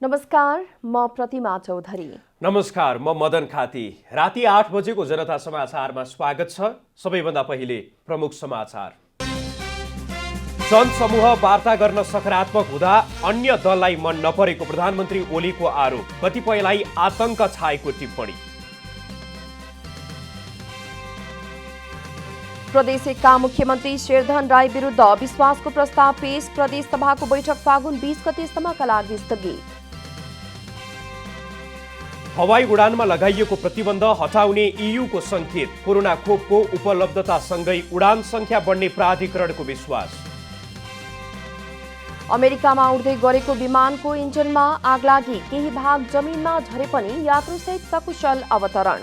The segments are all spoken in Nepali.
नमस्कार, म प्रतिमा चौधरी। नमस्कार, म मदन खाती। राति 8 बजेको जनता समाचारमा स्वागत छ। सबैभन्दा पहिले प्रमुख समाचार। जनसमूह वार्ता गर्न सकारात्मक हुँदा अन्य दललाई मन नपरेको प्रधानमन्त्री ओलीको आरोप, कतिपयलाई आतंक छाएको टिप्पणी। प्रदेश एकका मुख्यमन्त्री शेरधन राई विरुद्ध अविश्वासको प्रस्ताव पेश, प्रदेश सभाको बैठक फागुन 20 गतेसम्मका लागि स्थगित। हवाई उडानमा लगाइएको प्रतिबन्ध हटाउने ईयूको संकेत, कोरोना खोपको उपलब्धतासँगै उडान संख्या बढ्ने प्राधिकरणको विश्वास। अमेरिकामा उड्दै गरेको विमानको इन्जिनमा आगलागी, केही भाग जमिनमा झरे पनि यात्रुसहित सकुशल अवतरण।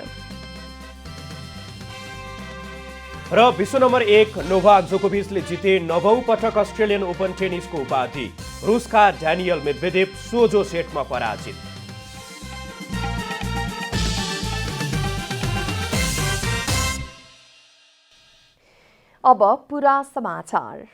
र विश्व नम्बर 1 नोभाक जोकोभिचले जिते 9औं पटक अस्ट्रेलियन ओपन टेनिसको उपाधि। रुसका ड्यानियल मेदवेदेव सोझो सेटमा पराजित। अब पूरा समाचार।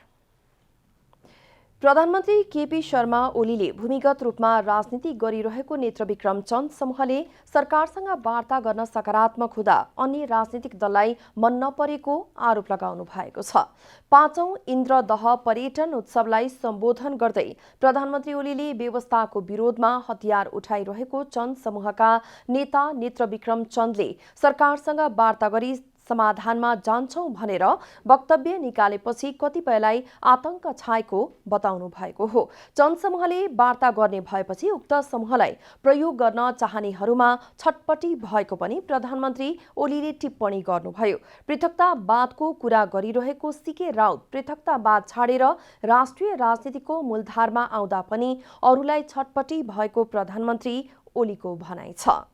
प्रधानमन्त्री केपी शर्मा ओलीले भूमिगत रूपमा राजनीति गरिरहेको नेत्रविक्रम चन्द समूहले सरकारसँग वार्ता गर्न सकारात्मक हुँदा अन्य राजनीतिक दललाई मन नपरेको आरोप लगाउनु भएको छ। 5औं इन्द्रदह पर्यटन उत्सवलाई सम्बोधन गर्दै प्रधानमन्त्री ओलीले व्यवस्थाको विरोधमा हतियार उठाइरहेको चन्द समूहका नेता नेत्रविक्रम चन्दले सरकारसँग वार्ता गरी समाधानमा जान्छौं भनेर वक्तव्य निकालेपछि कतिपयलाई आतंक छाएको बताउनु भएको हो। चन्द समूहले वार्ता गर्ने भएपछि उक्त समूहलाई प्रयोग गर्न चाहनेहरूमा छटपटी भएको पनि प्रधानमन्त्री ओलीले टिप्पणी गर्नुभयो। पृथकतावादको कुरा गरिरहेको सीके राउत पृथकतावाद छाडेर राष्ट्रिय राजनीतिको मूलधारमा आउँदा पनि अरूलाई छटपटी भएको प्रधानमन्त्री ओलीको भनाइ छ।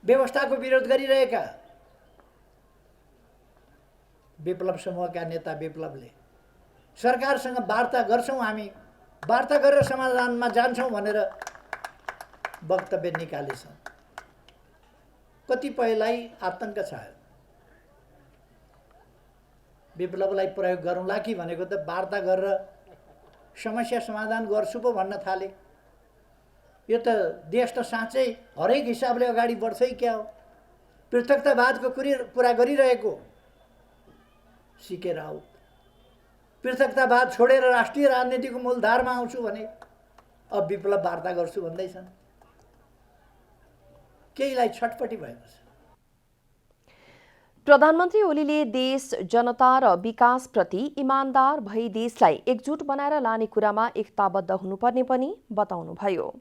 व्यवस्थाको विरोध गरिरहेका विप्लव समूहका नेता विप्लवले सरकारसँग वार्ता गर्छौं, हामी वार्ता गरेर समाधानमा जान्छौं भनेर वक्तव्य निकालेछन्। कतिपयलाई आतंक छायो। विप्लवलाई प्रयोग गरौँला कि भनेको त वार्ता गरेर समस्या समाधान गर्छु पो भन्न थाले। यो त देश त साँच्चै हरेक हिसाबले अगाडि बढ्छ है क्या हो। पृथकतावादको कुरा गरिरहेको सीके राउत पृथकतावाद छोडेर राष्ट्रिय राजनीतिको मूलधारमा आउँछु भने अब विप्लव वार्ता गर्छु भन्दैछन्। केहीलाई छटपटी भएको छ। प्रधानमन्त्री ओलीले देश, जनता र विकासप्रति इमानदार भई देशलाई एकजुट बनाएर लाने कुरामा एकताबद्ध हुनुपर्ने पनि बताउनुभयो।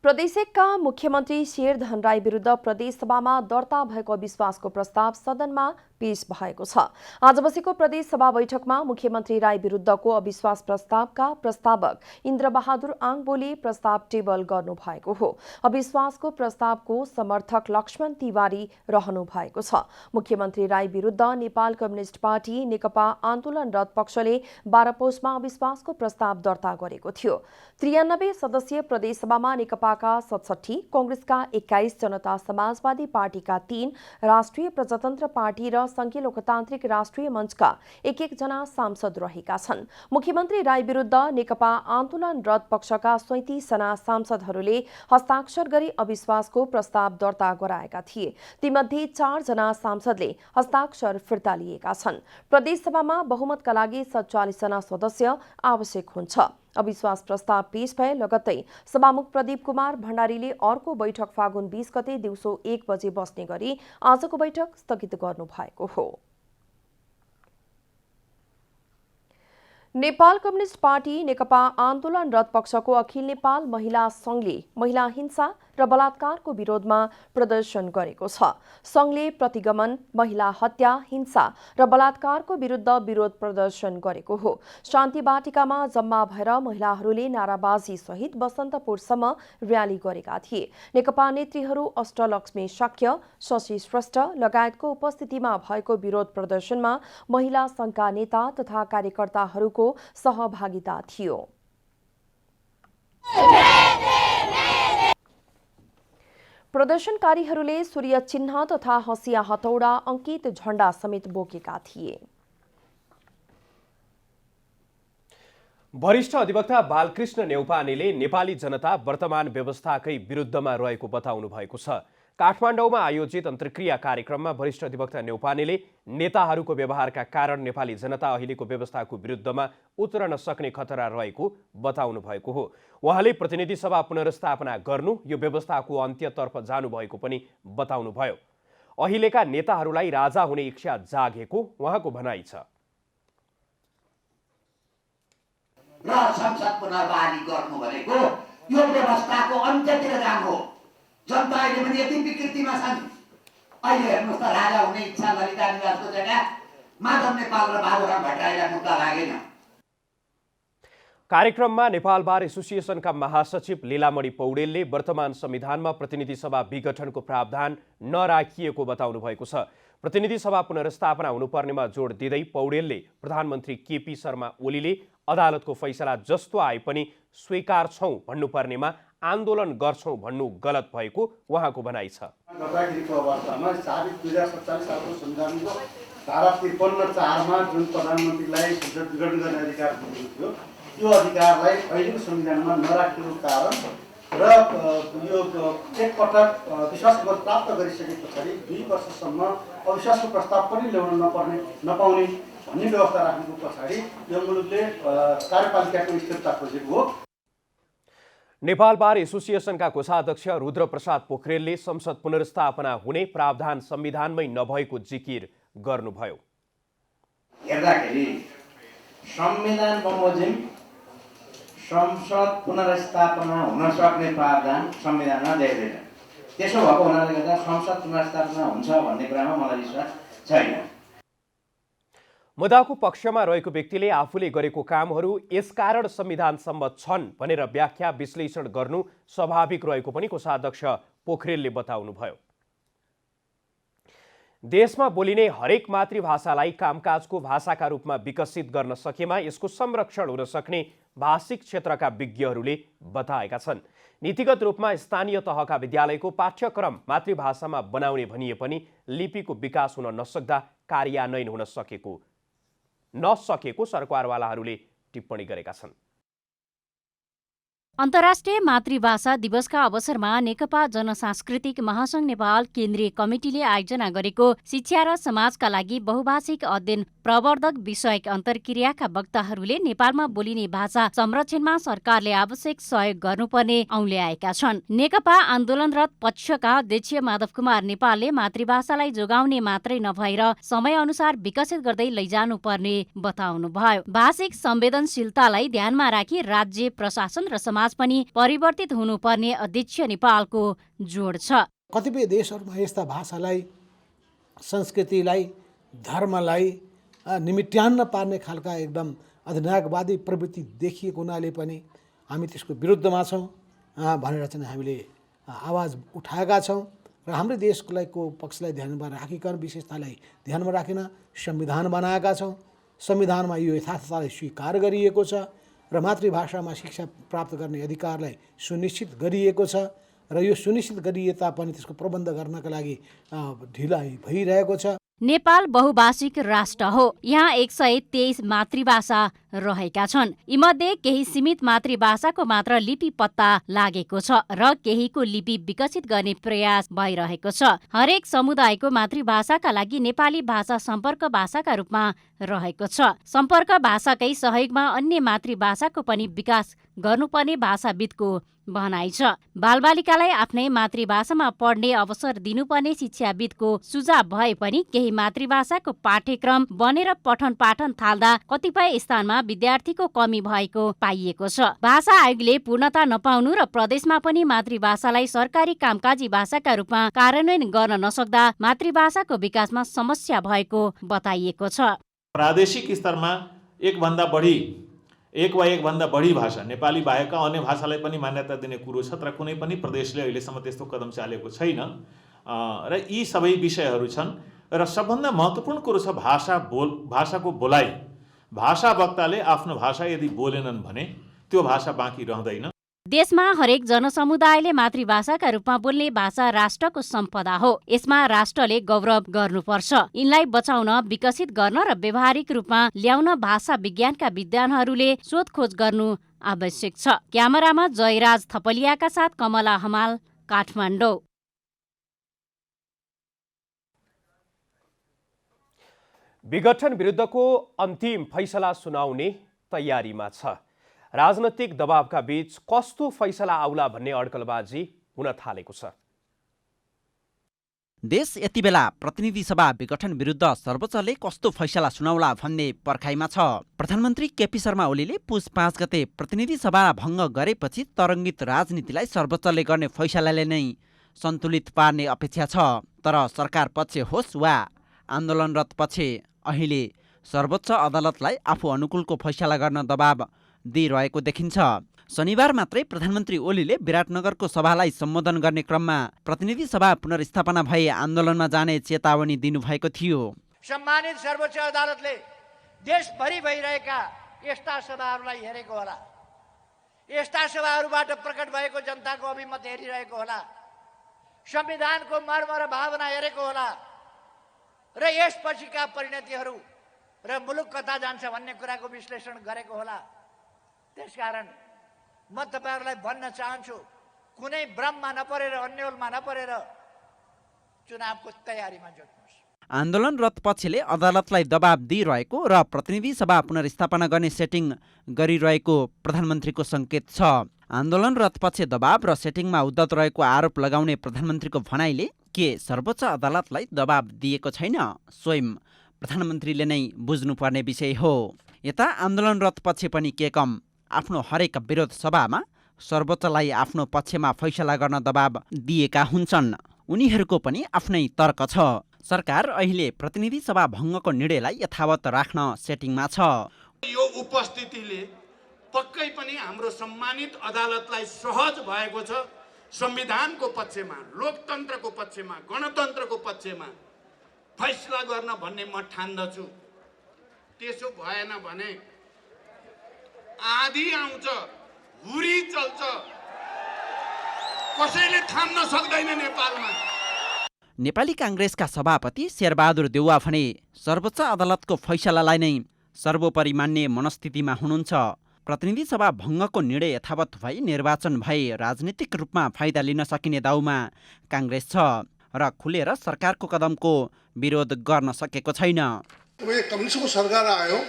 प्रदेश एकका मुख्यमन्त्री शेरधन राई विरुद्ध प्रदेशसभामा दर्ता भएको अविश्वासको प्रस्ताव सदनमा पेश भएको छ। आज बसेको प्रदेश सभा बैठकमा मुख्यमन्त्री राई विरुद्धको अविश्वास प्रस्तावका प्रस्तावक इन्द्रबहादुर आङबोले प्रस्ताव टेबल गर्नु भएको हो। अविश्वासको प्रस्तावको समर्थक लक्ष्मण तिवारी रहनु भएको छ। मुख्यमन्त्री राई विरुद्ध नेपाल कम्युनिस्ट पार्टी नेकपा आन्दोलनरत पक्षले 12 पौषमा अविश्वासको प्रस्ताव दर्ता गरेको थियो। 93 सदस्यीय प्रदेशसभामा नेकपाका 67, कांग्रेसका 21, जनता समाजवादी पार्टीका 3, राष्ट्रिय प्रजातन्त्र पार्टी र संघीय लोकतान्त्रिक राष्ट्रिय मञ्चका एक जना सांसद रहेका छन्। मुख्यमन्त्री राई विरुद्ध नेकपा आन्दोलनरत पक्षका 37 जना सांसदहरूले हस्ताक्षर गरी अविश्वासको प्रस्ताव दर्ता गराएका थिए। तीमध्ये 4 जना सांसदले हस्ताक्षर फिर्ता लिएका छन्। प्रदेशसभामा बहुमतका लागि 47 जना सदस्य आवश्यक हुन्छ। अविश्वास प्रस्ताव पेश भए लगत्तै सभामुख प्रदीप कुमार भण्डारीले अर्को बैठक फागुन 20 गते दिउँसो 1 बजे बस्ने गरी आजको बैठक स्थगित गर्नु भएको हो। नेपाल कम्युनिस्ट पार्टी नेकपा आन्दोलनरत पक्षको अखिल नेपाल महिला संघले महिला हिंसा र बलात्कारको विरोधमा प्रदर्शन गरेको छ। संघले प्रतिगमन, महिला हत्या, हिंसा र बलात्कारको विरुद्ध विरोध प्रदर्शन गरेको हो। शान्ति बाटिकामा जम्मा भएर महिलाहरूले नाराबाजी सहित बसन्तपुरसम्म र्याली गरेका थिए। नेकपा नेत्रीहरू अष्टलक्ष्मी शाक्य, शशि श्रेष्ठ लगायतको उपस्थितिमा भएको विरोध प्रदर्शनमा महिला संघका नेता तथा कार्यकर्ताहरूको सहभागिता थियो। प्रदर्शनकारीहरूले सूर्य चिन्ह तथा हँसिया हथौडा अंकित झण्डा समेत बोकेका थिए। वरिष्ठ अधिवक्ता बालकृष्ण न्यौपानेले नेपाली जनता वर्तमान व्यवस्थाकै विरुद्धमा रहेको बताउनु भएको छ। काठमाडौँमा आयोजित अन्तर्क्रिया कार्यक्रममा वरिष्ठ अधिवक्ता न्यौपानेले नेताहरूको व्यवहारका कारण नेपाली जनता अहिलेको व्यवस्थाको विरुद्धमा उत्रन सक्ने खतरा रहेको बताउनु भएको हो। उहाँले प्रतिनिधि सभा पुनर्स्थापना गर्नु यो व्यवस्थाको अन्त्यतर्फ जानुभएको पनि बताउनुभयो। अहिलेका नेताहरूलाई राजा हुने इच्छा जागेको उहाँको भनाइ छ। र संसद पुनर्बहाली गर्नु भनेको यो व्यवस्थाको अन्त्यतिर जानु हो। जनता अहिले पनि यति विकृतिमा छन्। अहिले हेर्नुहोस् त, राजा हुने इच्छा ललिता निवासको जग्गा माधव नेपाल र बाबुराम भट्टराईलाई मुद्दा लागेन। कार्यक्रममा नेपाल बार एसोसिएसनका महासचिव लीलामणि पौडेलले वर्तमान संविधानमा प्रतिनिधि सभा विघटनको प्रावधान नराखिएको बताउनु भएको छ। प्रतिनिधि सभा पुनर्स्थापना हुनुपर्नेमा जोड दिँदै पौडेलले प्रधानमन्त्री केपी शर्मा ओलीले अदालतको फैसला जस्तो आए पनि स्वीकार्छौं भन्नुपर्नेमा आन्दोलन गर्छौं भन्नु गलत भएको उहाँको भनाइ छ। गर्दाखेरिको अवस्थामा साबित 2047 सालको संविधानको धारा 53(4) मा जुन प्रधानमन्त्रीलाई विघटन गर्ने अधिकार दिएको थियो, त्यो अधिकारलाई अहिलेको संविधानमा नराखेको कारण र यो एकपटक विश्वास मत प्राप्त गरिसके पछाडि 2 वर्षसम्म अविश्वासको प्रस्ताव पनि ल्याउन नपाउने भन्ने व्यवस्था राख्नुको पछाडि यो मुलुकले कार्यपालिकाको स्थिरता खोजेको हो। नेपाल बार एसोसिएसनका कोषाध्यक्ष रुद्रप्रसाद पोखरेलले संसद पुनर्स्थापना हुने प्रावधान संविधानमै नभएको जिकिर गर्नुभयो। हेर्दाखेरि संविधान बमोजिम संसद पुनर्स्थापना हुन सक्ने प्रावधान संविधानमा देख्दैन। त्यसो भएको हुनाले गर्दा संसद पुनर्स्थापना हुन्छ भन्ने कुरामा मलाई विश्वास छैन। मुद्दाको पक्षमा रहेको व्यक्तिले आफूले गरेको कामहरू यसकारण संविधान सम्मत छन् भनेर व्याख्या विश्लेषण गर्नु स्वाभाविक रहेको पनि कोषाध्यक्ष पोखरेलले बताउनुभयो। देशमा बोलिने हरेक मातृभाषालाई कामकाजको भाषाका रूपमा विकसित गर्न सकेमा यसको संरक्षण हुन सक्ने भाषिक क्षेत्रका विज्ञहरूले बताएका छन्। नीतिगत रूपमा स्थानीय तहका विद्यालयको पाठ्यक्रम मातृभाषामा बनाउने भनिए पनि लिपिको विकास हुन नसक्दा कार्यान्वयन हुन नसकेको सरकारवालाहरूले टिप्पणी गरेका छन्। अन्तर्राष्ट्रिय मातृभाषा दिवसका अवसरमा नेकपा जनसांस्कृतिक महासंघ नेपाल केन्द्रीय कमिटीले आयोजना गरेको शिक्षा र समाजका लागि बहुभाषिक अध्ययन प्रवर्धक विषयक अन्तर्क्रियाका वक्ताहरूले नेपालमा बोलिने भाषा संरक्षणमा सरकारले आवश्यक सहयोग गर्नुपर्ने औल्याएका छन्। नेकपा आन्दोलनरत पक्षका अध्यक्ष माधव कुमार नेपालले मातृभाषालाई जोगाउने मात्रै नभएर समयअनुसार विकसित गर्दै लैजानुपर्ने बताउनुभयो। भाषिक संवेदनशीलतालाई ध्यानमा राखी राज्य प्रशासन र समाज पनि परिवर्तित हुनुपर्ने अध्यक्ष नेपालको जोड छ। कतिपय देशहरूमा यस्ता भाषालाई, संस्कृतिलाई, धर्मलाई निमिट्यान्न पार्ने खालका एकदम अधिनायकवादी प्रवृत्ति देखिएको हुनाले पनि हामी त्यसको विरुद्धमा छौँ भनेर चाहिँ हामीले आवाज उठाएका छौँ र हाम्रो देशको पक्षलाई ध्यानमा राखिकन विशेषतालाई ध्यानमा राखेर संविधान बनाएका छौँ। संविधानमा यो यथार्थतालाई स्वीकार गरिएको छ र मातृभाषामा शिक्षा प्राप्त गर्ने अधिकारलाई सुनिश्चित गरिएको छ र यो सुनिश्चित गरिए तापनि त्यसको प्रबन्ध गर्नका लागि ढिलाइ भइरहेको छ। नेपाल बहुभाषिक राष्ट्र हो। यहाँ 123 मातृभाषा रहेका छन्। यीमध्ये केही सीमित मातृभाषाको मात्र लिपि पत्ता लागेको छ र केहीको लिपि विकसित गर्ने प्रयास भइरहेको छ। हरेक समुदायको मातृभाषाका लागि नेपाली भाषा सम्पर्क भाषाका रूपमा रहेको छ। सम्पर्क भाषाकै सहयोगमा अन्य मातृभाषाको पनि विकास गर्नुपर्ने भाषाविदको भनाइ छ। बालबालिकालाई आफ्नै मातृभाषामा पढ्ने अवसर दिनुपर्ने शिक्षाविदको सुझाव भए पनि केही मातृभाषाको पाठ्यक्रम बनेर पठन पाठन थाल्दा कतिपय स्थानमा विद्यार्थीको कमी भएको पाइएको छ। भाषा आयोगले पूर्णता नपाउनु र प्रदेशमा पनि मातृभाषालाई सरकारी कामकाजी भाषाका रूपमा कार्यान्वयन गर्न नसक्दा मातृभाषाको विकासमा समस्या भएको बताइएको छ। प्रादेशिक स्तरमा एक वा एकभन्दा बढी भाषा नेपाली बाहेकका अन्य भाषालाई पनि मान्यता दिने कुरो छ, तर कुनै पनि प्रदेशले अहिलेसम्म त्यस्तो कदम चालेको छैन र यी सबै विषयहरू छन्। र सबभन्दा महत्त्वपूर्ण कुरो छ भाषाको बोलाइ। भाषा वक्ताले आफ्नो भाषा यदि बोलेनन् भने त्यो भाषा बाँकी रहँदैन। देशमा हरेक जनसमुदायले मातृभाषाका रूपमा बोल्ने भाषा राष्ट्रको सम्पदा हो। यसमा राष्ट्रले गौरव गर्नुपर्छ। यिनलाई बचाउन, विकसित गर्न र व्यावहारिक रूपमा ल्याउन भाषा विज्ञानका विद्वानहरूले शोधखोज गर्नु आवश्यक छ। क्यामेरामा जयराज थपलियाका साथ कमला हमाल, काठमाडौँ। विघटन विरुद्धको अन्तिम फैसला सुनाउने तयारीमा छ। राजनैतिक दबावका बीच कस्तो फैसला आउला भन्ने अड्कलबाजी हुन थालेको छ। देश यति बेला प्रतिनिधि सभा विघटन विरुद्ध सर्वोच्चले कस्तो फैसला सुनाउला भन्ने पर्खाइमा छ। प्रधानमन्त्री केपी शर्मा ओलीले पुस 5 गते प्रतिनिधि सभा भङ्ग गरेपछि तरङ्गित राजनीतिलाई सर्वोच्चले गर्ने फैसलाले नै सन्तुलित पार्ने अपेक्षा छ। तर सरकार पक्ष होस् वा आन्दोलनरत पक्ष अहिले सर्वोच्च अदालतलाई आफू अनुकूलको फैसला गर्न दबाब दिइरहेको देखिन्छ। शनिबार मात्रै प्रधानमन्त्री ओलीले विराटनगरको सभालाई सम्बोधन गर्ने क्रममा प्रतिनिधि सभा पुनर्स्थापना भई आन्दोलनमा जाने चेतावनी दिनुभएको थियो। सम्मानित सर्वोच्च अदालतले देशभरि भइरहेका यस्ता सभाहरूलाई हेरेको होला, यस्ता सभाहरूबाट प्रकट भएको जनताको अभिमत हेरिरहेको होला, संविधानको मर्म र भावना हेरेको होला र यसपछिका परिणतिहरू र मुलुक कता जान्छ भन्ने कुराको विश्लेषण गरेको होला। त्यसकारण म तपाईहरुलाई भन्न चाहन्छु, कुनै भ्रममा नपरेर, अन्योलमा नपरेर चुनावको तयारीमा जुट्नुहोस्। आन्दोलनरत पक्षले अदालतलाई दबाब दिइरहेको र प्रतिनिधि सभा पुनर्स्थापना गर्ने सेटिङ गरिरहेको प्रधानमन्त्रीको संकेत छ। आन्दोलनरत पक्ष दबाब र सेटिङमा उद्धत रहेको आरोप लगाउने प्रधानमन्त्रीको भनाइले के सर्वोच्च अदालतलाई दबाब दिएको छैन, स्वयं प्रधानमन्त्रीले नै बुझ्नुपर्ने विषय हो। यता आन्दोलनरत पक्ष पनि के कम आफ्नो हरेक विरोध सभामा सर्वोच्चलाई आफ्नो पक्षमा फैसला गर्न दबाब दिएका हुन्छन्। उनीहरूको पनि आफ्नै तर्क छ। सरकार अहिले प्रतिनिधि सभा भङ्गको निर्णयलाई यथावत राख्न सेटिङमा छ। यो उपस्थितिले पक्कै पनि हाम्रो सम्मानित अदालतलाई सहज भएको छ संविधानको पक्षमा, लोकतन्त्रको पक्षमा, गणतन्त्रको पक्षमा फैसला गर्न भन्ने म ठान्दछु। त्यसो भएन भने आधी आउँछ, हुरी चल्छ, कसैले थाम्न सक्दैन नेपालमा। नेपाली काङ्ग्रेसका सभापति शेरबहादुर देउवा भने सर्वोच्च अदालतको फैसलालाई नै सर्वोपरि मान्ने मनस्थितिमा हुनुहुन्छ। प्रतिनिधि सभा भङ्गको निर्णय यथावत भई निर्वाचन भई राजनीतिक रूपमा फाइदा लिन सकिने दाउमा काङ्ग्रेस छ र खुलेर सरकारको कदमको विरोध गर्न सकेको छैन। कम्युनिस्टको सरकार आयो,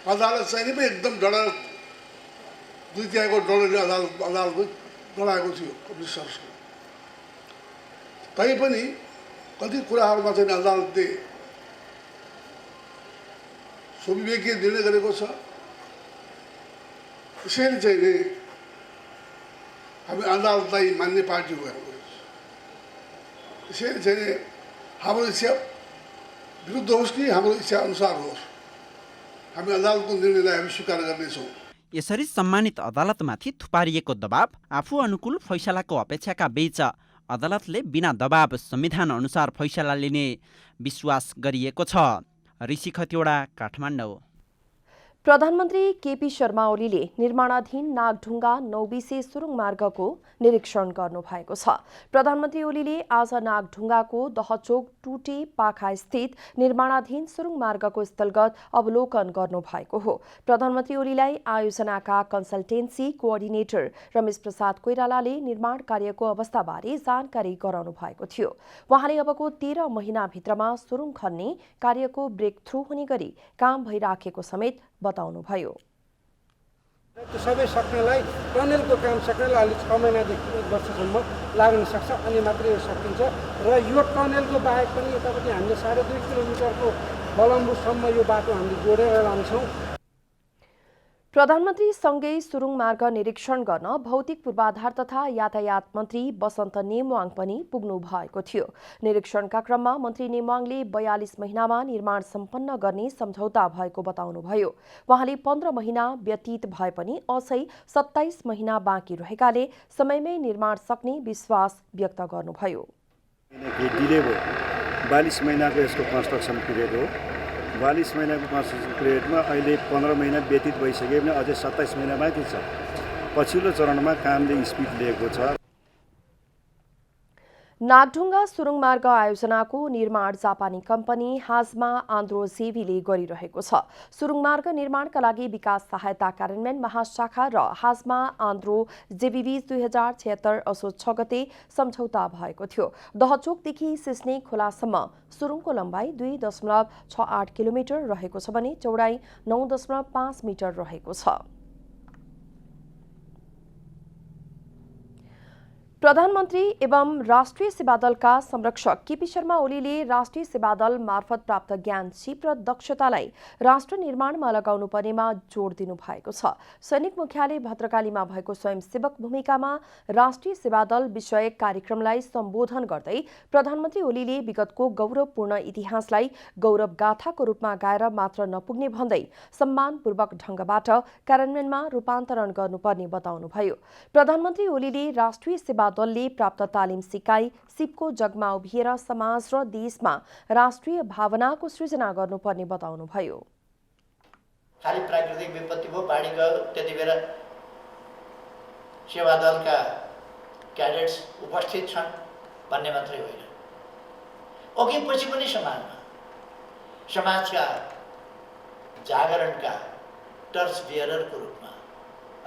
अदालत चाहिँ पनि एकदम डर, दुई तिहाईको डरले अदालत डराएको थियो कम्युनिस्टहरूको। तैपनि कति कुराहरूमा चाहिँ अदालतले सुविवेकीय निर्णय गरेको छ। त्यसैले चाहिँ नि हामी अदालतलाई मान्ने पार्टी हो। त्यसैले चाहिँ हाम्रो इच्छा विरुद्ध होस् कि हाम्रो इच्छा अनुसार होस्, हामी अदालतको निर्णयलाई हामी स्वीकार गर्नेछौँ। यसरी सम्मानित अदालतमाथि थुपारिएको दबाब, आफू अनुकूल फैसलाको अपेक्षाका बीच अदालतले बिना दबाब संविधान अनुसार फैसला लिने विश्वास गरिएको छ। ऋषि खतिवडा, काठमाडौँ। प्रधानमन्त्री केपी शर्मा ओलीले निर्माणाधीन नागढुङ्गा नौबिसे सुरुङ मार्गको निरीक्षण गर्नुभएको छ। प्रधानमन्त्री ओलीले आज नागढुङ्गाको दहचोक टुटे पाखा स्थित निर्माणाधीन सुरुङ मार्गको स्थलगत अवलोकन गर्नुभएको हो। प्रधानमन्त्री ओलीलाई आयोजनाका कन्सल्टेन्सी कोअर्डिनेटर रमेश प्रसाद कोइरालाले निर्माण कार्यको अवस्थाबारे जानकारी गराउनु भएको थियो। उहाँले अबको 13 महिनाभित्रमा सुरुङ खन्ने कार्यको ब्रेक थ्रु हुने गरी काम भइराखेको समेत बताउनुभयो। सबै सक्नलाई टनेलको काम सक्नलाई अलि 6 महिनादेखि 1 वर्षसम्म लाग्न सक्छ, अनि मात्रै यो सकिन्छ। र यो टनेलको बाहेक पनि यतापट्टि हामीले 2.5 किलोमिटरको बलम्बुसम्म यो बाटो हामीले जोडेर लान्छौँ। प्रधानमन्त्री सँगै सुरुङ मार्ग निरीक्षण गर्न भौतिक पूर्वाधार तथा यातायात मन्त्री बसन्त नेमवाङ पनि पुग्नु भएको थियो। निरीक्षणका क्रममा मन्त्री नेमवाङले 42 महिनामा निर्माण सम्पन्न गर्ने सम्झौता भएको बताउनुभयो। उहाँले 15 महिना व्यतीत भए पनि अझै 27 महिना बाँकी रहेकाले समयमै निर्माण सक्ने विश्वास व्यक्त गर्नुभयो। 42 महिनाको यसको कन्स्ट्रक्सन पिरियड हो। 42 महिनाको कन्स्ट्रक्सन पिरियडमा अहिले 15 महिना व्यतीत भइसक्यो भने अझै 27 महिना बाँकी छ। पछिल्लो चरणमा कामले स्पिड लिएको छ। नागढुङ्गा सुरुङ मार्ग आयोजनाको निर्माण जापानी कम्पनी हाजमा आन्द्रोजेवीले गरिरहेको छ। सुरुङ मार्ग निर्माणका लागि विकास सहायता कार्यान्वयन महाशाखा र हाजमा आन्द्रोजेवीबीच 2076 असोज 6 गते सम्झौता भएको थियो। दहचोकदेखि सिस्ने खोलासम्म सुरुङको लम्बाइ 2.68 किलोमिटर रहेको छ भने चौडाइ 9.5 मिटर रहेको छ। प्रधानमन्त्री एवं राष्ट्रिय सेवा दलका संरक्षक केपी शर्मा ओलीले राष्ट्रिय सेवा दल मार्फत प्राप्त ज्ञान सिप र दक्षतालाई राष्ट्र निर्माणमा लगाउनु पर्नेमा जोड दिनु भएको छ। सैनिक मुख्यालय भद्रकालीमा भएको स्वयंसेवक भूमिकामा राष्ट्रिय सेवा दल विषयक कार्यक्रमलाई सम्बोधन गर्दै प्रधानमन्त्री ओलीले विगतको गौरवपूर्ण इतिहासलाई गौरव गाथाको रूपमा गाएर मात्र नपुग्ने भन्दै सम्मानपूर्वक ढंगबाट कार्यान्वयनमा रूपान्तरण गर्नुपर्ने बताउनुभयो। प्रधानमन्त्री ओलीले राष्ट्रिय सेवा दलले प्राप्त तालिम सिकाइ सिपको जगमा उभिएर समाज र देशमा राष्ट्रिय भावनाको सृजना गर्नुपर्ने बताउनुभयो। खाली प्राकृतिक विपत्ति भयो, बाढी गयो, त्यति बेला सेवा दलका क्याडेट्स उपस्थित छन् भन्ने मात्रै होइन, अघि पछि पनि समाजमा समाजका जागरणका टर्च बियररको रूपमा,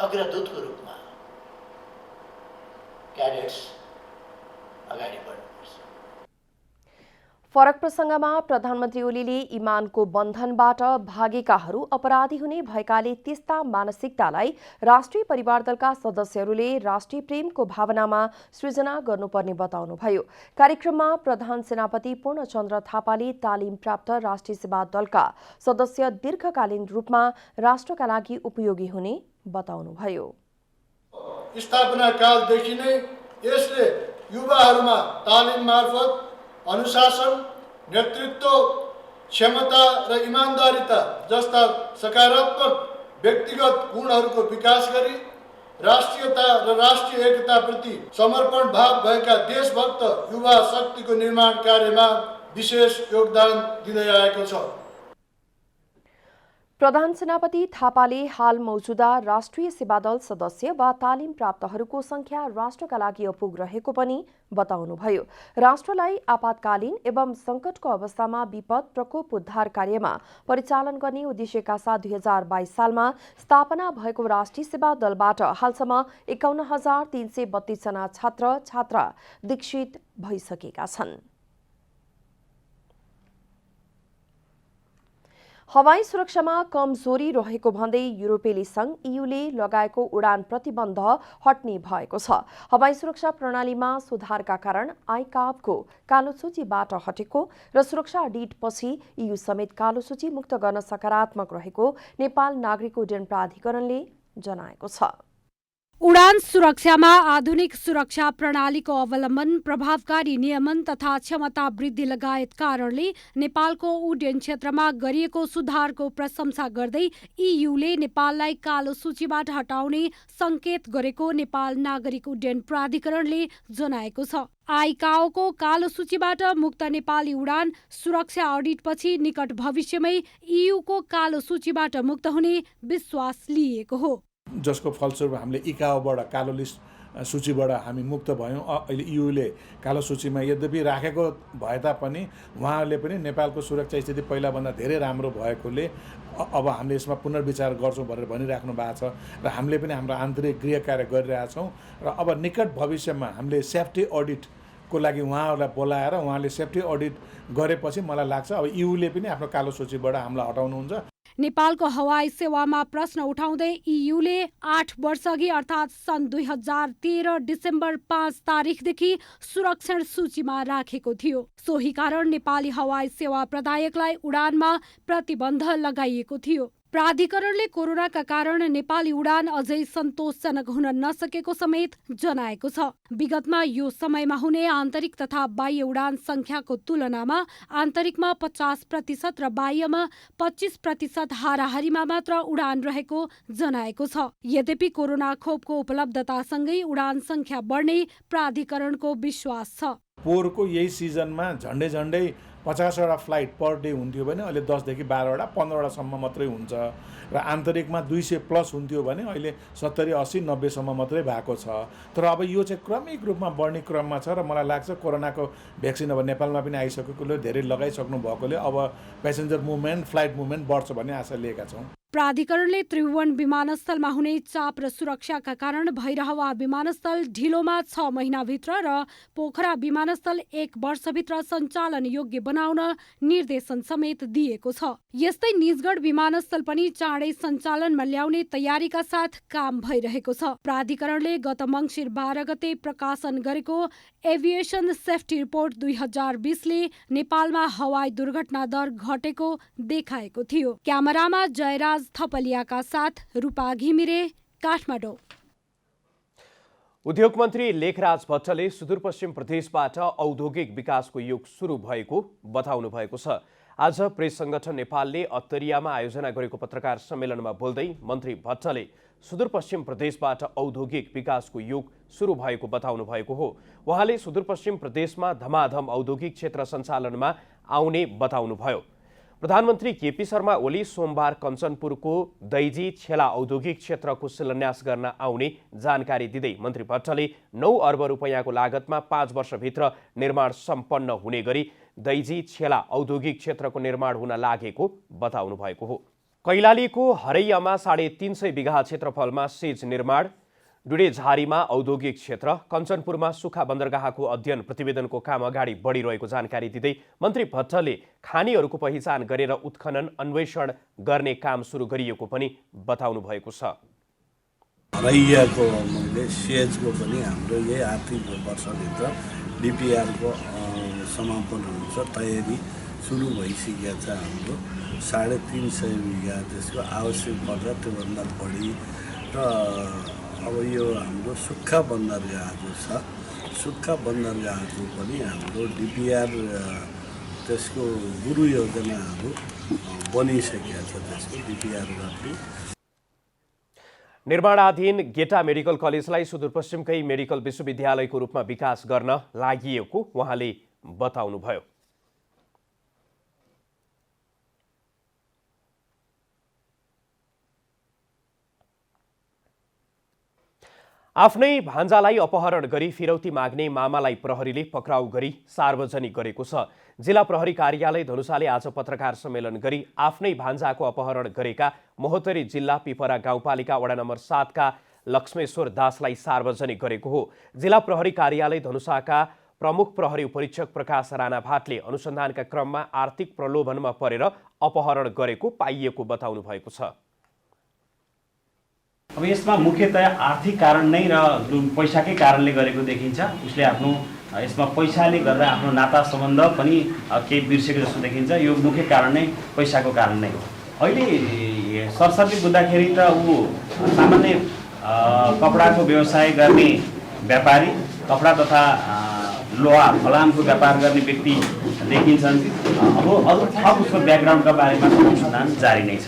अग्रदूतको रूपमा क्याडेट्स अगाडि बढ्नुपर्छ। फरक प्रसंगमा प्रधानमन्त्री ओलीले इमानको बन्धनबाट भागेकाहरू अपराधी हुने भएकाले त्यस्ता मानसिकतालाई राष्ट्रिय परिवार दलका सदस्यहरूले राष्ट्रिय प्रेमको भावनामा सृजना गर्नुपर्ने बताउनुभयो। कार्यक्रममा प्रधान सेनापति पूर्णचन्द्र थापाले तालिम प्राप्त राष्ट्रिय सेवा दलका सदस्य दीर्घकालीन रूपमा राष्ट्रका लागि उपयोगी हुने बताउनुभयो। स्थापना कालदेखि नै यसले युवाहरूमा तालिम मार्फत अनुशासन, नेतृत्व क्षमता र इमानदारिता जस्ता सकारात्मक व्यक्तिगत गुणहरूको विकास गरी राष्ट्रियता र राष्ट्रिय एकताप्रति समर्पण भाव भएका देशभक्त युवा शक्तिको निर्माण कार्यमा विशेष योगदान दिँदै आएको छ। प्रधान सेनापति थापाले हाल मौजूदा राष्ट्रिय सेवा दल सदस्य वा तालिम प्राप्तहरूको संख्या राष्ट्रका लागि अपुग रहेको पनि बताउनुभयो। राष्ट्रलाई आपतकालीन एवं संकटको अवस्थामा विपद प्रकोप उद्धार कार्यमा परिचालन गर्ने उद्देश्यका साथ 2022 सालमा स्थापना भएको राष्ट्रिय सेवा दलबाट हालसम्म 51,332 जना छात्र छात्रा दीक्षित भइसकेका छन्। हवाई सुरक्षामा कमजोरी रहेको भन्दै युरोपेली संघ ईयूले लगाएको उडान प्रतिबन्ध हट्ने भएको छ। हवाई सुरक्षा प्रणालीमा सुधारका कारण आइकाबको कालो सूचीबाट हटेको र सुरक्षा अडिटपछि ईयू समेत कालो सूची मुक्त गर्न सकारात्मक रहेको नेपाल नागरिक उड्डयन प्राधिकरणले जनाएको छ। उडान सुरक्षामा आधुनिक सुरक्षा प्रणालीको अवलम्बन, प्रभावकारी नियमन तथा क्षमता वृद्धि लगायत कारणले नेपालको उड्डयन क्षेत्रमा गरिएको सुधारको प्रशंसा गर्दै ईयूले नेपाललाई कालो सूचीबाट हटाउने संकेत गरेको नेपाल नागरिक उड्डयन प्राधिकरणले जनाएको छ। आइकाओको कालो सूचीबाट मुक्त नेपाली उडान सुरक्षा अडिटपछि निकट भविष्यमै ईयूको कालो सूचीबाट मुक्त हुने विश्वास लिएको हो, जसको फलस्वरूप हामीले इकाओबाट कालो लिस्ट सूचीबाट हामी मुक्त भयौँ। अहिले ईयूले कालो सूचीमा यद्यपि राखेको भए तापनि उहाँहरूले पनि नेपालको सुरक्षा स्थिति पहिलाभन्दा धेरै राम्रो भएकोले अब हामीले यसमा पुनर्विचार गर्छौँ भनेर भनिराख्नु भएको छ र हामीले पनि हाम्रो आन्तरिक गृह कार्य गरिरहेछौँ र अब निकट भविष्यमा हामीले सेफ्टी अडिटको लागि उहाँहरूलाई बोलाएर उहाँले सेफ्टी अडिट गरेपछि मलाई लाग्छ अब ईयूले पनि आफ्नो कालो सूचीबाट हामीलाई हटाउनुहुन्छ। नेपालको हवाई सेवामा प्रश्न उठाउँदै ईयूले 8 वर्ष अघि अर्थात् सन् 2013 डिसेम्बर 5 तारिखदेखि सुरक्षण सूचीमा राखेको थियो। सोही कारण नेपाली हवाई सेवा प्रदायकलाई उडानमा प्रतिबन्ध लगाइएको थियो। प्राधिकरणले कोरोनाका कारण नेपाली उडान अझै सन्तोषजनक हुन नसकेको समेत जनाएको छ। विगतमा यो समयमा हुने आन्तरिक तथा बाह्य उडान संख्याको तुलनामा आन्तरिकमा 50% र बाह्यमा 25% हाराहारीमा मात्र उडान रहेको जनाएको छ। यद्यपि कोरोना खोपको उपलब्धतासँगै उडान संख्या बढ्ने प्राधिकरणको विश्वास छ। पोहोरको यही सिजनमा झन्डै 50वटा फ्लाइट पर डे हुन्थ्यो भने अहिले 10देखि 12वटा 15वटासम्म मात्रै हुन्छ र आन्तरिकमा 200+ हुन्थ्यो भने अहिले 70, 80, 90सम्म मात्रै भएको छ। तर अब यो चाहिँ क्रमिक रूपमा बढ्ने क्रममा छ र मलाई लाग्छ कोरोनाको भ्याक्सिन अब नेपालमा पनि आइसकेकोले धेरै लगाइसक्नु भएकोले अब प्यासेन्जर मुभमेन्ट, फ्लाइट मुभमेन्ट बढ्छ भन्ने आशा लिएका छौँ। प्राधिकरणले त्रिभुवन विमानस्थलमा हुने चाप र सुरक्षाका कारण भैरहवा विमानस्थल ढिलोमा 6 महिनाभित्र र पोखरा विमानस्थल 1 वर्षभित्र सञ्चालन योग्य बनाउन निर्देशन समेत दिएको छ। यस्तै निजगढ विमानस्थल पनि चाँडै सञ्चालनमा ल्याउने तयारीका साथ काम भइरहेको छ। प्राधिकरणले गत मङ्सिर 12 गते प्रकाशन गरेको एभिएसन सेफ्टी रिपोर्ट 2020ले नेपालमा हवाई दुर्घटना दर घटेको देखाएको थियो। क्यामेरामा जयराज थपलियाका साथ रूपा घिमिरे, काठमाडौँ। उद्योग मन्त्री लेखराज भट्टले सुदूरपश्चिम प्रदेशबाट औद्योगिक विकासको युग सुरु भएको बताउनु भएको छ। आज प्रेस संगठन नेपालले अत्तरियामा आयोजना गरेको पत्रकार सम्मेलनमा बोल्दै मन्त्री भट्टले सुदूरपश्चिम प्रदेशबाट औद्योगिक विकासको युग सुरु भएको बताउनु भएको हो। उहाँले सुदूरपश्चिम प्रदेशमा धमाधम औद्योगिक क्षेत्र सञ्चालनमा आउने बताउनुभयो। प्रधानमन्त्री केपी शर्मा ओली सोमबार कञ्चनपुरको दैजी छेला औद्योगिक क्षेत्रको शिलान्यास गर्न आउने जानकारी दिँदै मन्त्री भट्टले 9 अर्ब रुपैयाँको लागतमा 5 वर्षभित्र निर्माण सम्पन्न हुने गरी दैजी छेला औद्योगिक क्षेत्रको निर्माण हुन लागेको बताउनु भएको हो। कैलालीको हरैयामा 350 बिघा क्षेत्रफलमा सेज निर्माण, डुडेझारीमा औद्योगिक क्षेत्र, कञ्चनपुरमा सुक्खा बन्दरगाहको अध्ययन प्रतिवेदनको काम अगाडि बढिरहेको जानकारी दिँदै मन्त्री भट्टले खानीहरूको पहिचान गरेर उत्खनन अन्वेषण गर्ने काम सुरु गरिएको पनि बताउनु भएको छ। हरैयाको सेजको पनि हाम्रो यही आर्थिक वर्षभित्र डिपिआरको समापन हुन्छ, तयारी सुरु भइसकेको छ। हाम्रो 350 बिघा त्यसको आवश्यक पर्दा त्योभन्दा बढी र अब यो हाम्रो सुक्खा बन्दरगाहहरू छ, सुक्खा बन्दरगाहहरू पनि हाम्रो डिपिआर त्यसको गुरु योजनाहरू बनिसकेका छ। त्यसको डिपिआर गर्ने निर्माणाधीन गेटा मेडिकल कलेजलाई सुदूरपश्चिमकै मेडिकल विश्वविद्यालयको रूपमा विकास गर्न लागि उहाँले बताउनुभयो। आफ्नै भान्जालाई अपहरण गरी फिरौती माग्ने मामालाई प्रहरीले पक्राउ गरी सार्वजनिक गरेको छ। जिल्ला प्रहरी कार्यालय धनुषाले आज पत्रकार सम्मेलन गरी आफ्नै भान्जाको अपहरण गरेका महोत्तरी जिल्ला पिपरा गाउँपालिका वडा नम्बर 7 का लक्ष्मेश्वर दासलाई सार्वजनिक गरेको हो। जिल्ला प्रहरी कार्यालय धनुषाका प्रमुख प्रहरी उपरीक्षक प्रकाश राणा भाटले अनुसन्धानका क्रममा आर्थिक प्रलोभनमा परेर अपहरण गरेको पाइएको बताउनु भएको छ। अब यसमा मुख्यतया आर्थिक कारण नै र पैसाकै कारणले गरेको देखिन्छ। उसले आफ्नो यसमा पैसाले गर्दा आफ्नो नाता सम्बन्ध पनि केही बिर्सेको जस्तो देखिन्छ। यो मुख्य कारण नै पैसाको कारण नै हो। अहिले सरसर्ती बुझ्दाखेरि त ऊ सामान्य कपडाको व्यवसाय गर्ने व्यापारी, कपडा तथा लोहा फलामको व्यापार गर्ने व्यक्ति देखिन्छन्। अब अरू थप उसको ब्याकग्राउन्डका बारेमा अनुसन्धान जारी नै छ।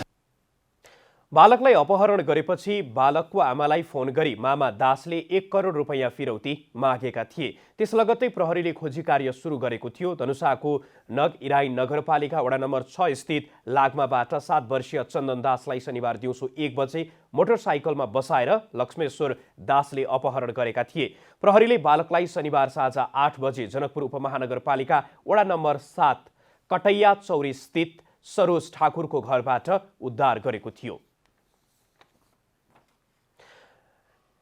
बालकलाई अपहरण गरेपछि बालकको आमालाई फोन गरी मामा दासले 1 करोड रुपैयाँ फिरौती मागेका थिए। त्यस लगत्तै प्रहरीले खोजी कार्य सुरु गरेको थियो। धनुषाको नग इराई नगरपालिका वडा नम्बर 6 स्थित लागमाबाट 7 वर्षीय चन्दन दासलाई शनिबार दिउँसो 1 बजे मोटरसाइकलमा बसाएर लक्ष्मेश्वर दासले अपहरण गरेका थिए। प्रहरीले बालकलाई शनिबार साँझ 8 बजे जनकपुर उपमहानगरपालिका वडा नम्बर 7 कटैया चौरी स्थित सरोज ठाकुरको घरबाट उद्धार गरेको थियो।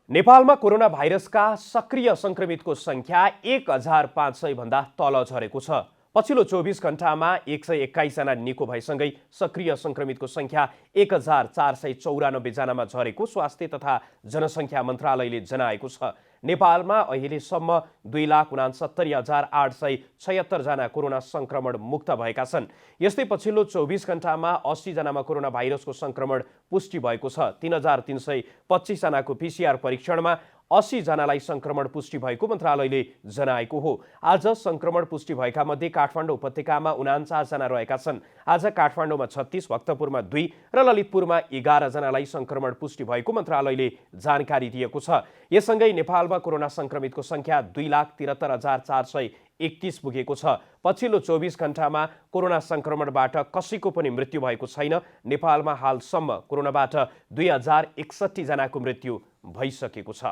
नेपालमा कोरोना भाइरसका सक्रिय संक्रमितको संख्या 1500 भन्दा तल झरेको छ। पछिल्लो 24 घण्टामा 121 जना निको भएसँगै सक्रिय संक्रमितको संख्या 1494 जनामा झरेको स्वास्थ्य तथा जनसङ्ख्या मन्त्रालयले जनाएको छ। नेपालमा अहिलेसम्म 2,69,876 जना कोरोना संक्रमण मुक्त भएका छन्। यस्तै पछिल्लो 24 घण्टामा 80 जनामा कोरोना भाइरसको संक्रमण पुष्टि भएको छ। 3,325 जनाको PCR परीक्षणमा 80 जनालाई संक्रमण पुष्टि भएको मन्त्रालयले जनाएको हो। आज संक्रमण पुष्टि भएका मध्ये काठमाडौँ उपत्यकामा 49 जना रहेका छन्। आज काठमाडौँमा 36, भक्तपुरमा 2 र ललितपुरमा 11 जनालाई संक्रमण पुष्टि भएको मन्त्रालयले जानकारी दिएको छ। यससँगै नेपालमा कोरोना संक्रमितको संख्या 2,73,401 31 पुगेको छ। पछिल्लो 24 घण्टामा कोरोना संक्रमणबाट कसैको पनि मृत्यु भएको छैन। नेपालमा हालसम्म कोरोनाबाट 2061 जनाको मृत्यु भइसकेको छ।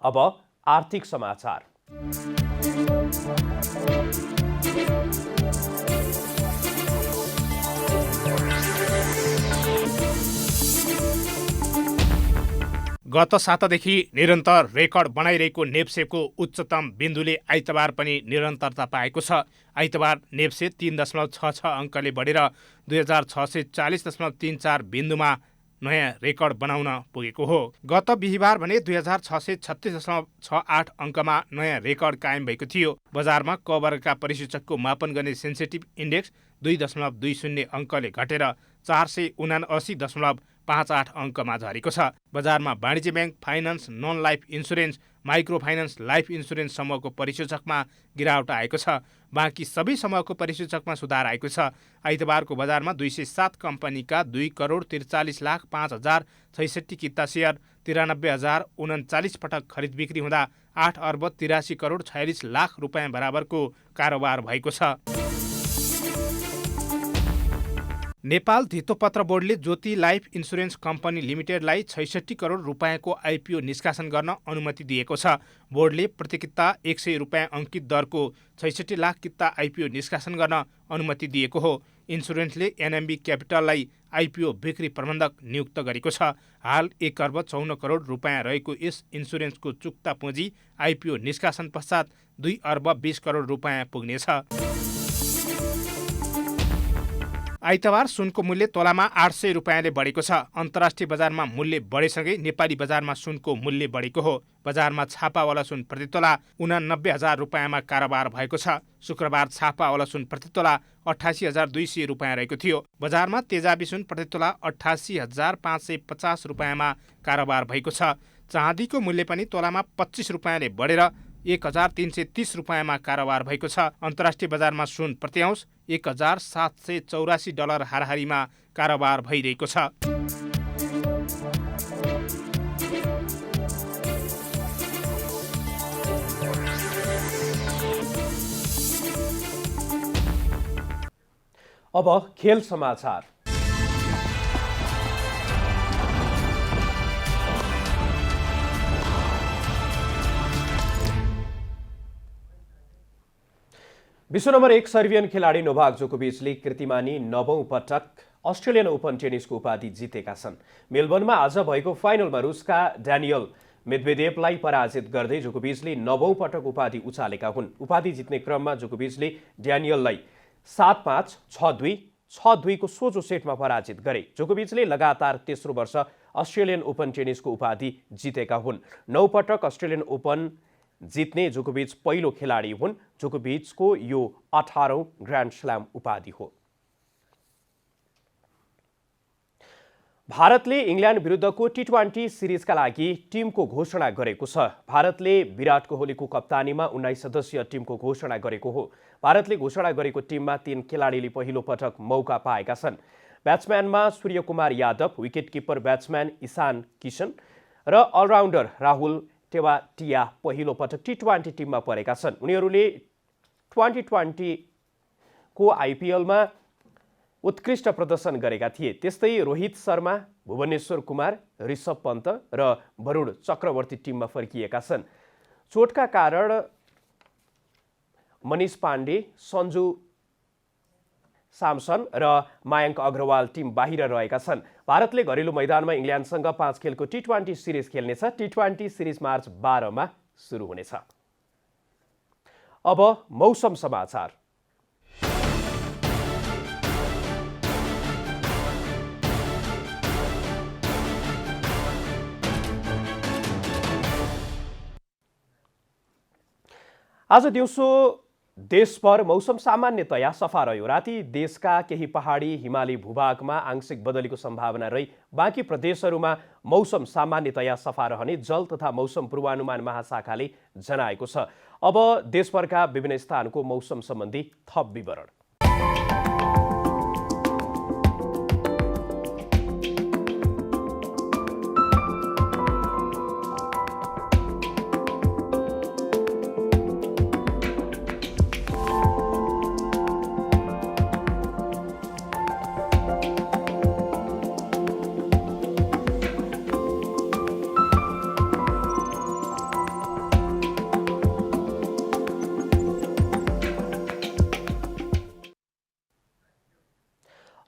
अब आर्थिक समाचार। गत सातादेखि निरन्तर रेकर्ड बनाइरहेको नेप्सेको उच्चतम बिन्दुले आइतबार पनि निरन्तरता पाएको छ। आइतबार नेप्से 3.66 अङ्कले बढेर 2640.34 बिन्दुमा नयाँ रेकर्ड बनाउन पुगेको हो। गत बिहिबार भने 2636.68 अङ्कमा नयाँ रेकर्ड कायम भएको थियो। बजारमा क वर्गका परिसूचकको मापन गर्ने सेन्सिटिभ इन्डेक्स 2.20 अङ्कले घटेर 479.58 अङ्कमा झरेको छ। बजारमा वाणिज्य bank, finance, non life insurance, micro finance, life insurance समूहको परिसूचकमा गिरावट आएको छ। बाँकी सबै समूहको परिसूचकमा सुधार आएको छ। आइतबारको बजारमा 207 कम्पनीका 2,43,05,066 किता सेयर 93,039 पटक खरिद बिक्री हुँदा 8,83,46,00,000 रुपियाँ बराबरको कारोबार भएको छ। नेपाल धितोपत्र बोर्डले ज्योति लाइफ इन्सुरेन्स कम्पनी लिमिटेडलाई 66 करोड रुपियाँको आइपिओ निष्कासन गर्न अनुमति दिएको छ। बोर्डले प्रति किता 100 रुपियाँ अङ्कित दरको 66 लाख किता आइपिओ निष्कासन गर्न अनुमति दिएको हो। इन्सुरेन्सले एनएमबी क्यापिटललाई आइपिओ बिक्री प्रबन्धक नियुक्त गरेको छ। हाल 1,54 करोड रुपियाँ रहेको यस इन्सुरेन्सको चुक्ता पुँजी आइपिओ निष्कासन पश्चात 2,20 करोड रुपियाँ पुग्नेछ। आइतबार सुनको मूल्य तोलामा 800 रुपियाँले बढेको छ। अन्तर्राष्ट्रिय बजारमा मूल्य बढेसँगै नेपाली बजारमा सुनको मूल्य बढेको हो। बजारमा छापावाला सुन प्रति तोला 89,000 रुपियाँमा कारोबार भएको छ। शुक्रबार छापावाला सुन प्रति तोला 88,200 रुपियाँ रहेको थियो। बजारमा तेजाबी सुन प्रति तोला 88,550 रुपियाँमा कारोबार भएको छ। चाँदीको मूल्य पनि तोलामा 25 रुपियाँले बढेर 1,330 रुपियाँमा कारोबार भएको छ। अन्तर्राष्ट्रिय बजारमा सुन प्रति औँस 1,784 डलर हाराहारीमा कारोबार भइरहेको छ। अब खेल समाचार। विश्व नम्बर 1 सर्बियन खेलाडी नोभाक जोकोभिचले कीर्तिमानी 9औं पटक अस्ट्रेलियन ओपन टेनिसको उपाधि जितेका छन्। मेलबर्नमा आज भएको फाइनलमा रुसका ड्यानियल मेदवेदेवलाई पराजित गर्दै जोकोभिचले 9औं पटक उपाधि उचालेका हुन्। उपाधि जित्ने क्रममा जोकोभिचले ड्यानियललाई 7-5, 6-2, 6-2 को सोझो सेटमा पराजित गरे। जोकोभिचले लगातार तेस्रो वर्ष अस्ट्रेलियन ओपन टेनिसको उपाधि जितेका हुन्। 9 पटक अस्ट्रेलियन ओपन जित्ने जोकोभिच पहिलो खेलाडी हुन्। जोकोभिचको यो 18औं ग्रान्ड स्ल्याम उपाधि हो। भारतले इङ्ल्यान्ड विरुद्धको टी20 सिरिजका लागि टिमको घोषणा गरेको छ। भारतले विराट कोहलीको कप्तानीमा 19 सदस्यीय टिमको घोषणा गरेको हो। भारतले घोषणा गरेको टिममा 3 खेलाडीले पहिलो पटक मौका पाएका छन्। ब्याट्सम्यानमा सूर्यकुमार यादव, विकेटकिपर ब्याट्सम्यान इशान किशन र अलराउन्डर राहुल टेवाटिया पहिलो पटक टी20 टिममा परेका छन्। उनीहरूले 2020 को आइपिएलमा उत्कृष्ट प्रदर्शन गरेका थिए। त्यस्तै रोहित शर्मा, भुवनेश्वर कुमार, ऋषभ पन्त र वरुण चक्रवर्ती टिममा फर्किएका छन्। चोटका कारण मनीष पाण्डे, सञ्जु सामसन र मयङ्क अग्रवाल टिम बाहिर रहेका छन्। भारतले घरेलु मैदानमा इङ्ल्यान्डसँग 5 खेलको टी20 सिरिज खेल्नेछ। टी20 सिरिज मार्च 12 मा सुरु हुनेछ। अब मौसम समाचार। आज दिउँसो देशभर मौसम सामान्यतया सफा रह्यो। राति देशका केही पहाडी हिमाली भूभागमा आंशिक बदलीको सम्भावना रही बाँकी प्रदेशहरूमा मौसम सामान्यतया सफा रहने जल तथा मौसम पूर्वानुमान महाशाखाले जनाएको छ। अब देशभरका विभिन्न स्थानको मौसम सम्बन्धी थप विवरण।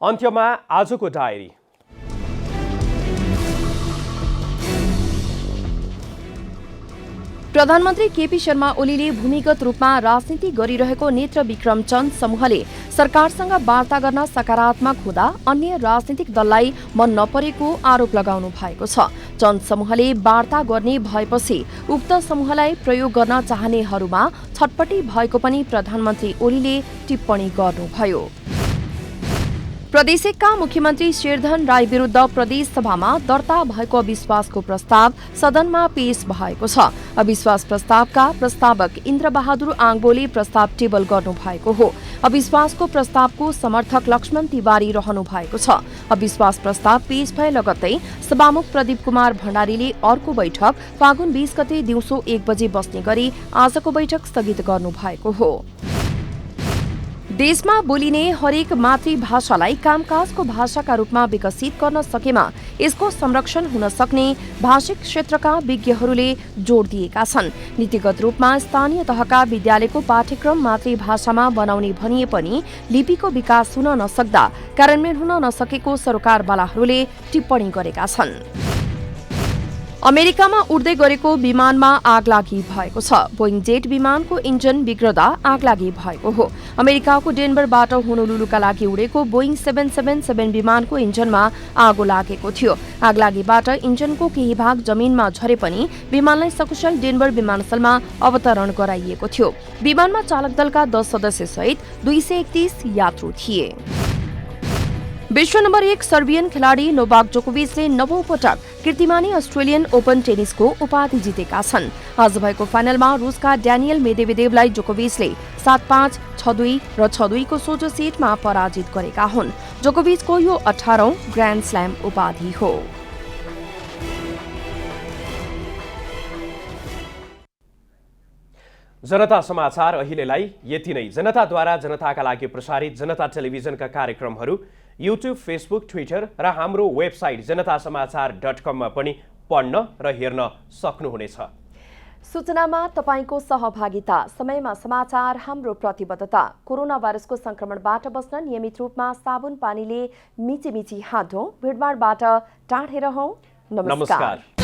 अन्त्यमा आजको डायरी। प्रधानमन्त्री केपी शर्मा ओलीले भूमिगत रूपमा राजनीति गरिरहेको नेत्र विक्रम चन्द समूहले सरकारसँग वार्ता गर्न सकारात्मक हुँदा अन्य राजनीतिक दललाई मन नपरेको आरोप लगाउनु भएको छ। चन्द समूहले वार्ता गर्ने भएपछि उक्त समूहलाई प्रयोग गर्न चाहनेहरूमा छटपटी भएको पनि प्रधानमन्त्री ओलीले टिप्पणी गर्नुभयो। प्रदेश 1 का मुख्यमन्त्री शेरधन राई विरुद्ध प्रदेश सभामा दर्ता भएको अविश्वासको प्रस्ताव सदनमा पेश भएको छ। अविश्वास प्रस्तावका प्रस्तावक इन्द्रबहादुर आङबोले प्रस्ताव टेबल गर्नु भएको हो। अविश्वासको प्रस्तावको समर्थक लक्ष्मण तिवारी रहनु भएको छ। अविश्वास प्रस्ताव पेश भए लगत्तै सभामुख प्रदीप कुमार भण्डारीले अर्को बैठक फागुन 20 गते दिउँसो 1 बजे बस्ने गरी आजको बैठक स्थगित गर्नु भएको हो। देशमा बोलिने हरेक मातृभाषालाई कामकाजको भाषाका रूपमा विकसित गर्न सकेमा यसको संरक्षण हुन सक्ने भाषिक क्षेत्रका विज्ञहरूले जोड दिएका छन्। नीतिगत रूपमा स्थानीय तहका विद्यालयको पाठ्यक्रम मातृभाषामा बनाउने भनिए पनि लिपिको विकास हुन नसक्दा कार्यान्वयन हुन नसकेको सरकारवालाहरूले टिप्पणी गरेका छन्। अमेरिकामा उड्दै गरेको विमानमा आगलागी भएको छ। बोइङ जेट विमानको इन्जिन बिग्रदा आगलागी भएको हो। अमेरिकाको डेनबरबाट होनोलुलुका लागि उडेको बोइङ 777 विमानको इन्जिनमा आगो लागेको थियो। आगलागीबाट इन्जिनको केही भाग जमिनमा झरे पनि विमानलाई सकुशल डेनबर विमानस्थलमा अवतरण गराइएको थियो। विमानमा चालक दलका 10 सदस्य सहित 231 यात्रु थिए। विश्व नम्बर 1 सर्बियन खेलाडी नोभाक जोकोभिचले 9औं पटक कीर्तिमानी अस्ट्रेलियन ओपन टेनिसको उपाधि जितेका छन्। आज भएको फाइनलमा रुसका ड्यानियल मेदेवेदेवलाई जोकोभिचले 7-5, 6-2 र 6-2 को सोझो सेटमा पराजित गरेका हुन्। जोकोभिचको यो 18औं ग्रान्ड स्ल्याम उपाधि हो। जनता समाचार अहिलेलाई यति नै। जनताद्वारा जनताका लागि प्रसारित जनता टेलिभिजनका कार्यक्रमहरू युट्युब, फेसबुक, ट्विटर र हाम्रो वेबसाइट जनतासमाचार.com मा पनि पढ्न र हेर्न सक्नुहुनेछ। सूचनामा तपाईको सहभागिता, समयमा समाचार हाम्रो प्रतिबद्धता। कोरोना भाइरसको संक्रमणबाट बस्न नियमित रूपमा साबुन पानीले मिचीमिची हात धौँ, भिडभाडबाट टाढै रहौं। नमस्कार।